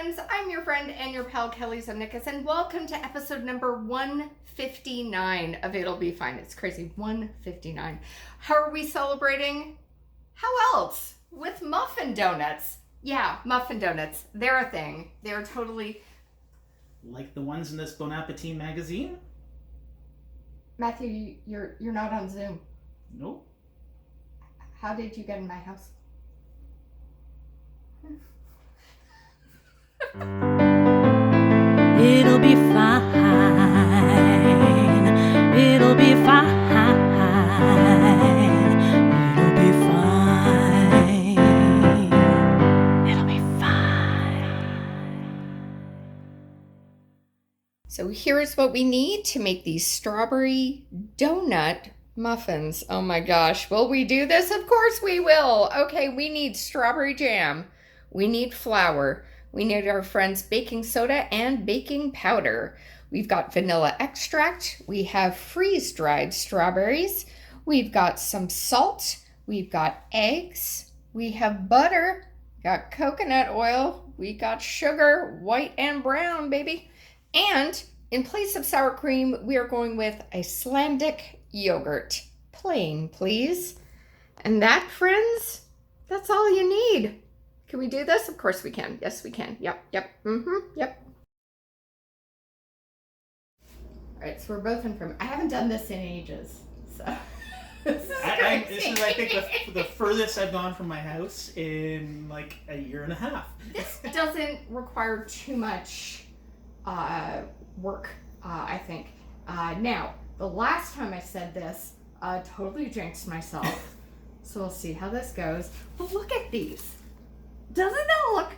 friends, I'm your friend and your pal Kelly Zemnickis, and welcome to episode number 159 of It'll Be Fine. It's crazy, 159. How are we celebrating? How else? With Muffin donuts. Yeah, Muffin donuts. They're a thing. They're totally... Like the ones in this Bon Appetit magazine? Matthew, you're not on Zoom. Nope. How did you get in my house? It'll be fine. It'll be fine. It'll be fine. It'll be fine. So here's what we need to make these strawberry donut muffins. Oh my gosh, will we do this? Of course we will. Okay, we need strawberry jam. We need flour. We need our friends baking soda and baking powder. We've got vanilla extract. We have freeze-dried strawberries. We've got some salt. We've got eggs. We have butter. Got coconut oil. We got sugar, white and brown, baby. And in place of sour cream, we are going with Icelandic yogurt. Plain, please. And that, friends, that's all you need. Can we do this? Of course we can. Yes, we can. Yep. Yep. All right, so we're both in frame. I haven't done this in ages, so. This is, I think, the furthest I've gone from my house in like a year and a half. This doesn't require too much work, I think. Now, the last time I said this, totally jinxed myself. So we'll see how this goes. But look at these. Doesn't that look?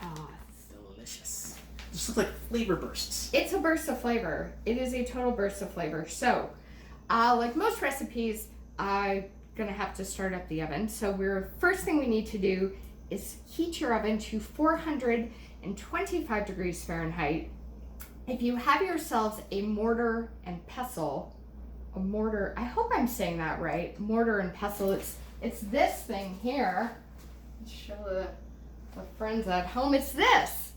Oh, it's delicious. Just looks like flavor bursts. It's a burst of flavor. It is a total burst of flavor. So, like most recipes, I'm gonna have to start up the oven. So first thing we need to do is heat your oven to 425 degrees Fahrenheit. If you have yourselves a mortar and pestle, I hope I'm saying that right, mortar and pestle, it's this thing here. Let's show the friends at home. It's this,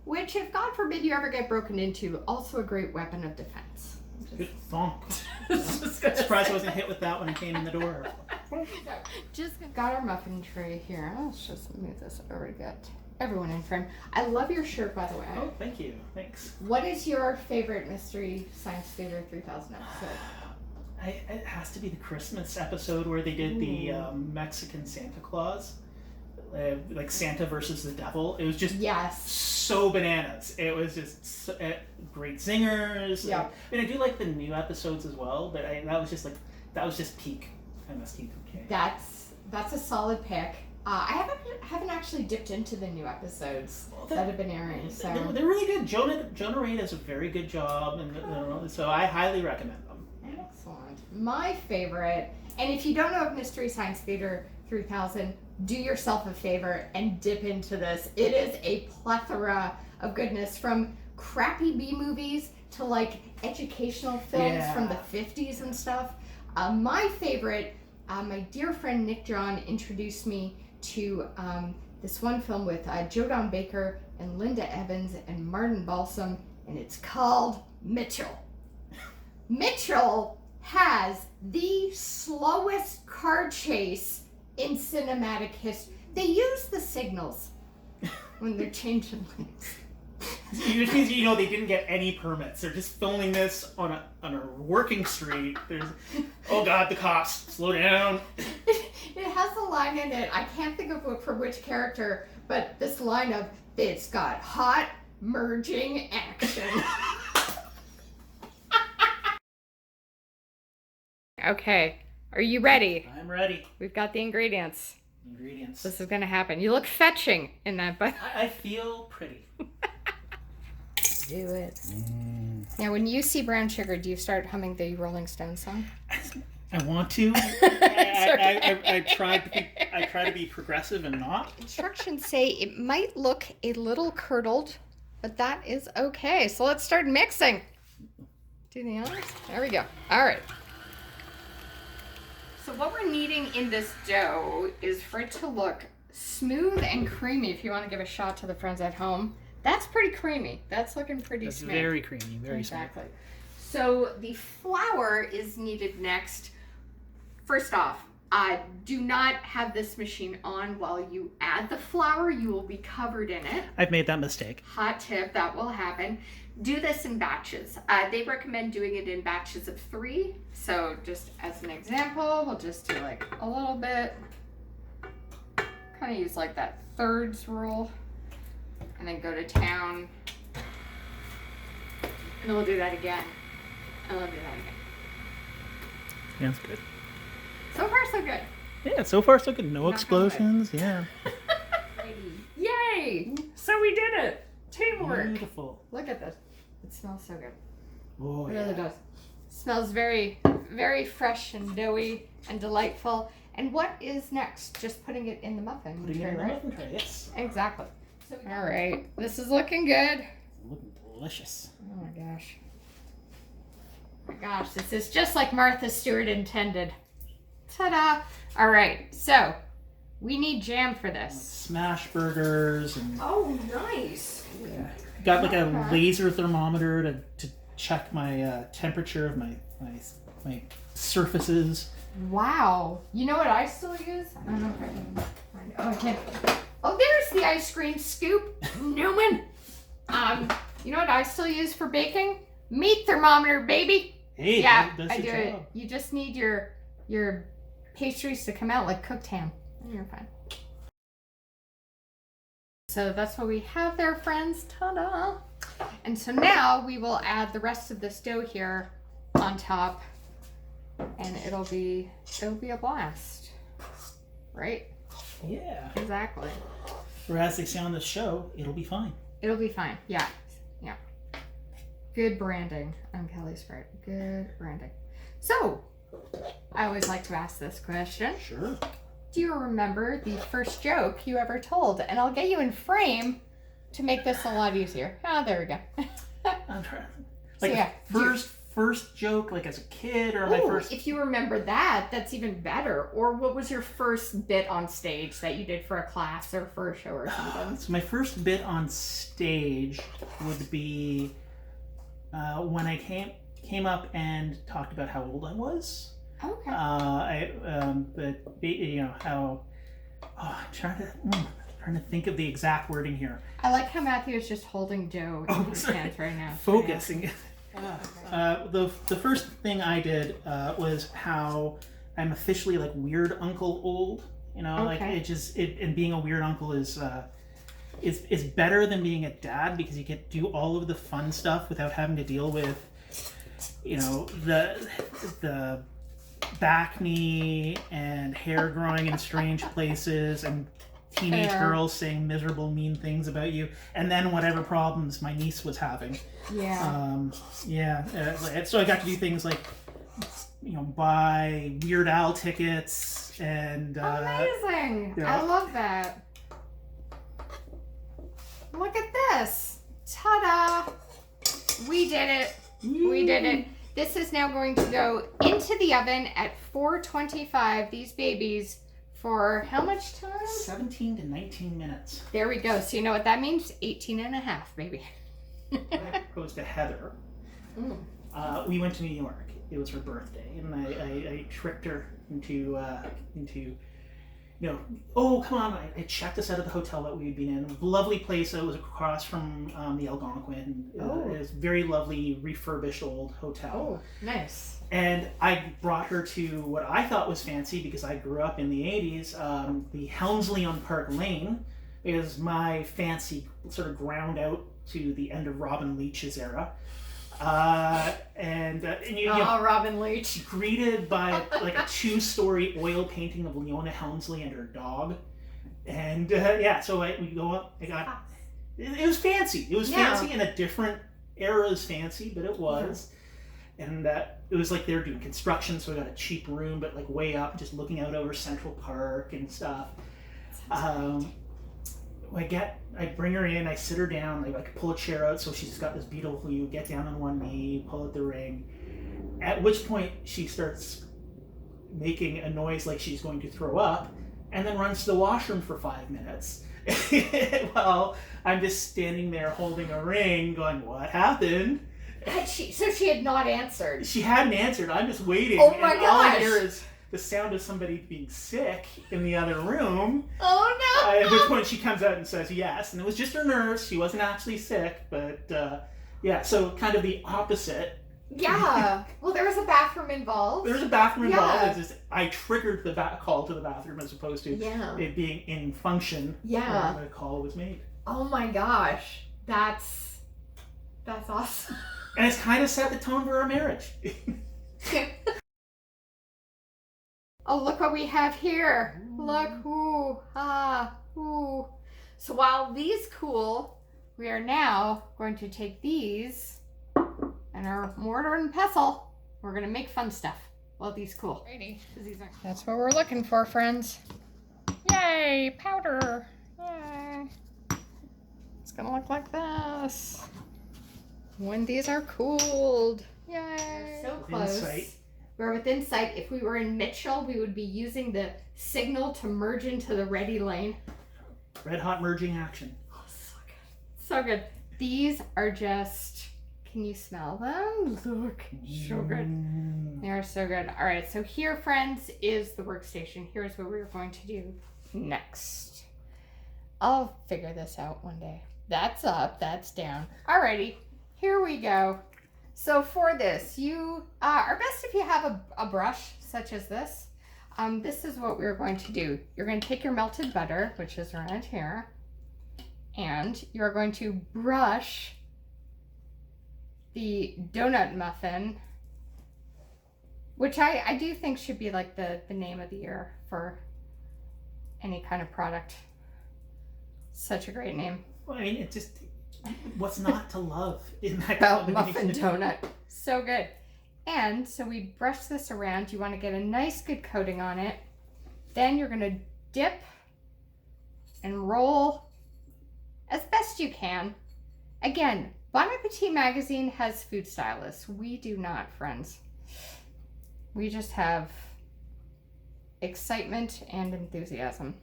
which if God forbid you ever get broken into, also a great weapon of defense. Good thonk. Surprised I wasn't hit with that when I came in the door. Just got our muffin tray here. Let's just move this over to get everyone in frame. I love your shirt, by the way. Oh, thank you. Thanks. What is your favorite Mystery Science Theater 3000 episode? It has to be the Christmas episode where they did the Mexican Santa Claus. Like Santa versus the devil. It was just so bananas. It was just great zingers. Yeah. I mean, I do like the new episodes as well, but that was just peak MST3K. That's a solid pick. I haven't actually dipped into the new episodes that have been airing. So they're really good. Jonah Ray does a very good job, and so I highly recommend them. Excellent. My favorite, and if you don't know of Mystery Science Theater 3000, do yourself a favor and dip into this. It is a plethora of goodness, from crappy B movies to like educational films from the 50s and stuff. My favorite, my dear friend Nick John introduced me to this one film with Joe Don Baker and Linda Evans and Martin Balsam, and it's called Mitchell. Mitchell has the slowest car chase in cinematic history. They use the signals when they're changing lanes. Which means they didn't get any permits. They're just filming this on a working street. There's, oh God, the cops, slow down. It has a line in it. I can't think of for which character, but this line of "It's got hot merging action." Okay, are you ready? I'm ready. We've got the ingredients. Ingredients. This is gonna happen. You look fetching in that, but I feel pretty. Do it. Now, when you see brown sugar, do you start humming the Rolling Stones song? I want to. I try to be progressive and not. Instructions say it might look a little curdled, but that is okay. So let's start mixing. Do the honors. There we go. All right. So what we're needing in this dough is for it to look smooth and creamy. If you want to give a shot to the friends at home, that's pretty creamy. That's looking pretty That's smooth. very creamy, very exactly. So the flour is needed next. First off, do not have this machine on while you add the flour. You will be covered in it. I've made that mistake. Hot tip, that will happen. Do this in batches. They recommend doing it in batches of 3. So just as an example, we'll just do like a little bit. Kind of use like that thirds rule. And then go to town. And then we'll do that again. And we'll do that again. Yeah, that's good. So far, so good. Yeah, so far so good. No Knock on explosions. Yeah. Yay! So we did it. Teamwork. Beautiful. Look at this. It smells so good. Oh, It yeah. really does. Smells very, very fresh and doughy and delightful. And what is next? Just putting it in the muffin Putting it tray, in the right? muffin tray, yes. Exactly. All right. This is looking good. Looking delicious. Oh my gosh. Oh my gosh, this is just like Martha Stewart intended. Ta-da! All right, so we need jam for this. Smash burgers and Oh, nice. yeah. Got like a laser thermometer to check my temperature of my surfaces. Wow. You know what I still use? I don't know if I can find it. Oh, I can't. Oh, there's the ice cream scoop. Newman. You know what I still use for baking? Meat thermometer, baby. Hey, Yeah, that does I the do job. it. You just need your pastries to come out like cooked ham. And you're fine. So that's what we have there, friends. Ta-da! And so now we will add the rest of this dough here on top, and it'll be a blast, right? Yeah. Exactly. Or as they say on the show, it'll be fine. It'll be fine. Yeah. Yeah. Good branding on Kelly's part. Good branding. So, I always like to ask this question. Sure. Do you remember the first joke you ever told? And I'll get you in frame to make this a lot easier. Ah, there we go. I'm trying. So, Like yeah, first joke, like as a kid, or my Ooh, first. if you remember that, that's even better. Or what was your first bit on stage that you did for a class or for a show or something? So my first bit on stage would be when I came up and talked about how old I was. Okay. But you know how. Oh, I'm trying to think of the exact wording here. I like how Matthew is just holding dough in his sorry. hands right now. Focusing. The first thing I did was how I'm officially like weird uncle old. You know, like and being a weird uncle is better than being a dad because you get to do all of the fun stuff without having to deal with, you know, the back knee and hair growing in strange places and teenage girls saying miserable mean things about you, and then whatever problems my niece was having. So I got to do things like, you know, buy Weird Al tickets and Amazing! yeah. I love that. Look at this! Ta-da! We did it. We did it. This is now going to go into the oven at 425. These babies for how much time? 17 to 19 minutes. There we go. So you know what that means? 18 and a half, baby. Goes to Heather. We went to New York. It was her birthday, and I tricked her into you know, oh, come on. I checked us out of the hotel that we had been in. Lovely place. It was across from the Algonquin. It was a very lovely, refurbished old hotel. Oh, nice. And I brought her to what I thought was fancy because I grew up in the 80s, the Helmsley on Park Lane, because my fancy sort of ground out to the end of Robin Leach's era. And you know, Robin Leach. greeted by like a 2-story oil painting of Leona Helmsley and her dog. And so we go up. It was fancy. It was fancy in a different era's fancy, but it was. Yeah. And it was like they were doing construction, so we got a cheap room, but like way up, just looking out over Central Park and stuff. I bring her in, I sit her down, I pull a chair out so she's got this beautiful view, get down on one knee, pull out the ring. At which point she starts making a noise like she's going to throw up, and then runs to the washroom for 5 minutes. Well, I'm just standing there holding a ring going, what happened? So she had not answered. She hadn't answered. I'm just waiting. Oh my and all I gosh. hear is the sound of somebody being sick in the other room. Oh no! At which point she comes out and says yes. And it was just her nerves. She wasn't actually sick. But yeah, so kind of the opposite. Yeah. Well, there was a bathroom involved. There was a bathroom involved. Yeah. It's just, I triggered the call to the bathroom as opposed to it being in function Yeah. when the call was made. Oh my gosh. That's awesome. And it's kind of set the tone for our marriage. Oh, look what we have here. Look. Ooh. Ah. Ooh. So while these cool, we are now going to take these and our mortar and pestle. We're going to make fun stuff. Well, these cool. That's what we're looking for, friends. Yay, powder. Yay. It's going to look like this when these are cooled. Yay. We're so close. We're within sight. If we were in Mitchell, we would be using the signal to merge into the ready lane. Red hot merging action. Oh, so good. So good. These are just, can you smell them? Look, so good. They are so good. All right, so here, friends, is the workstation. Here's what we're going to do next. I'll figure this out one day. That's up, that's down. Alrighty, here we go. So for this, you are best if you have a brush such as this. This is what we're going to do. You're going to take your melted butter, which is around here, and you're going to brush the donut muffin, which I do think should be like the name of the year for any kind of product. Such a great name. Well, I mean, it just, what's not to love in that About muffin donut. So good. And so we brush this around. You want to get a nice good coating on it. Then you're going to dip and roll as best you can. Again, Bon Appetit magazine has food stylists. We do not, friends. We just have excitement and enthusiasm.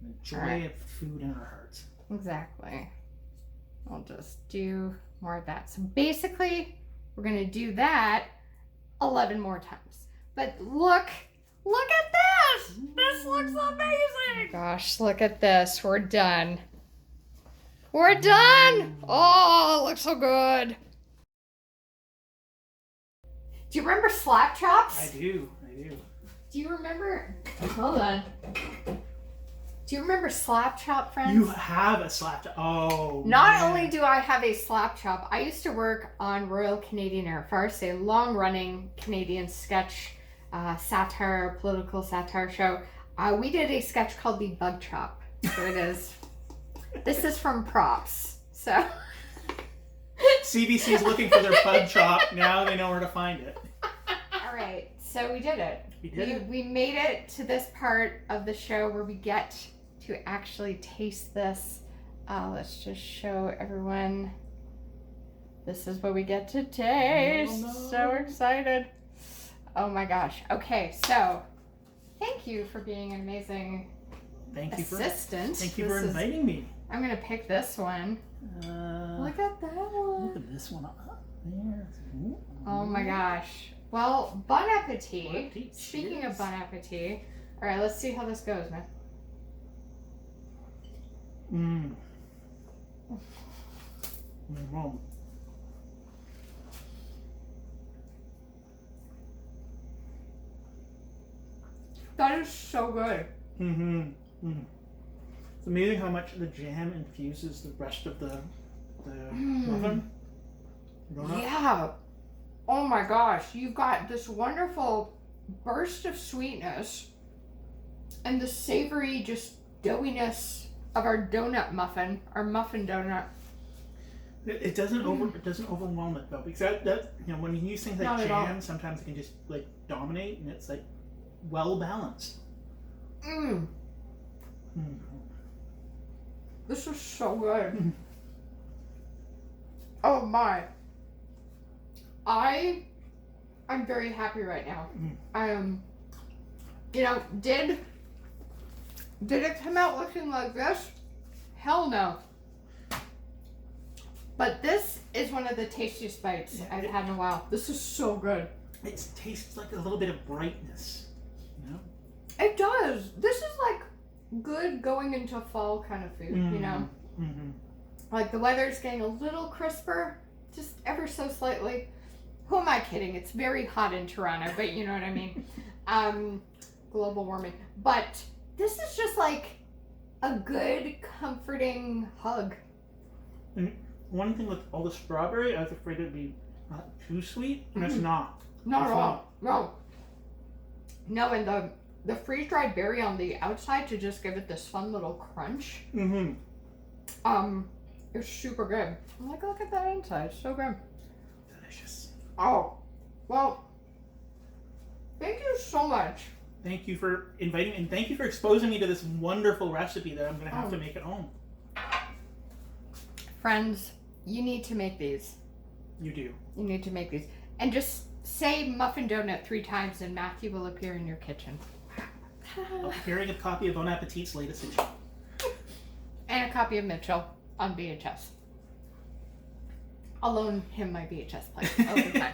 The joy of food in our hearts. Exactly. I'll just do more of that. So basically, we're going to do that 11 more times. But look at this! This looks amazing! Gosh, look at this. We're done. We're done! Oh, it looks so good. Do you remember slap chops? I do. Do you remember? Hold on. Do you remember slap chop, friends? You have a slap chop. Oh. Not only do I have a slap chop, I used to work on Royal Canadian Air Force, a long-running Canadian sketch satire, political satire show. We did a sketch called the Bug Chop. So it is. This is from props. So. CBC's looking for their bug chop. Now they know where to find it. All right. So we did it. We made it to this part of the show where we get to actually taste this. Let's just show everyone. This is what we get to taste. No. So excited. Oh my gosh. Okay, so thank you for being an amazing assistant. Thank you for inviting me. I'm going to pick this one. Look at that one. Look at this one up there. Ooh. Oh my gosh. Well, bon appetit. Bon appetit. Speaking of bon appetit. All right, let's see how this goes, man. That is so good. It's amazing how much the jam infuses the rest of the muffin. Donut. Yeah. Oh my gosh, you've got this wonderful burst of sweetness and the savory just doughiness of our donut muffin, our muffin donut. It doesn't overwhelm it though, because that when you use things like jam, sometimes it can just like dominate, and it's like well balanced. This is so good. Oh my. I'm very happy right now. Did Did it come out looking like this? Hell no. But this is one of the tastiest bites I've had in a while. This is so good. It tastes like a little bit of brightness, you know? It does. This is like good going into fall kind of food, you know? Mm-hmm. Like the weather's getting a little crisper, just ever so slightly. Who am I kidding? It's very hot in Toronto, but you know what I mean. Global warming. But this is just like a good, comforting hug. And one thing with all the strawberry, I was afraid it'd be not too sweet, and it's not. Not at all. No. No, and the freeze-dried berry on the outside to just give it this fun little crunch. Mm-hmm. It's super good. I'm like, look at that inside. It's so good. Delicious. Oh, well, thank you so much. Thank you for inviting me, and thank you for exposing me to this wonderful recipe that I'm going to have to make at home. Friends, you need to make these. You do. You need to make these. And just say muffin donut 3 times and Matthew will appear in your kitchen. Hearing a copy of Bon Appetit's latest issue. And a copy of Mitchell on VHS. I'll loan him my VHS player over time.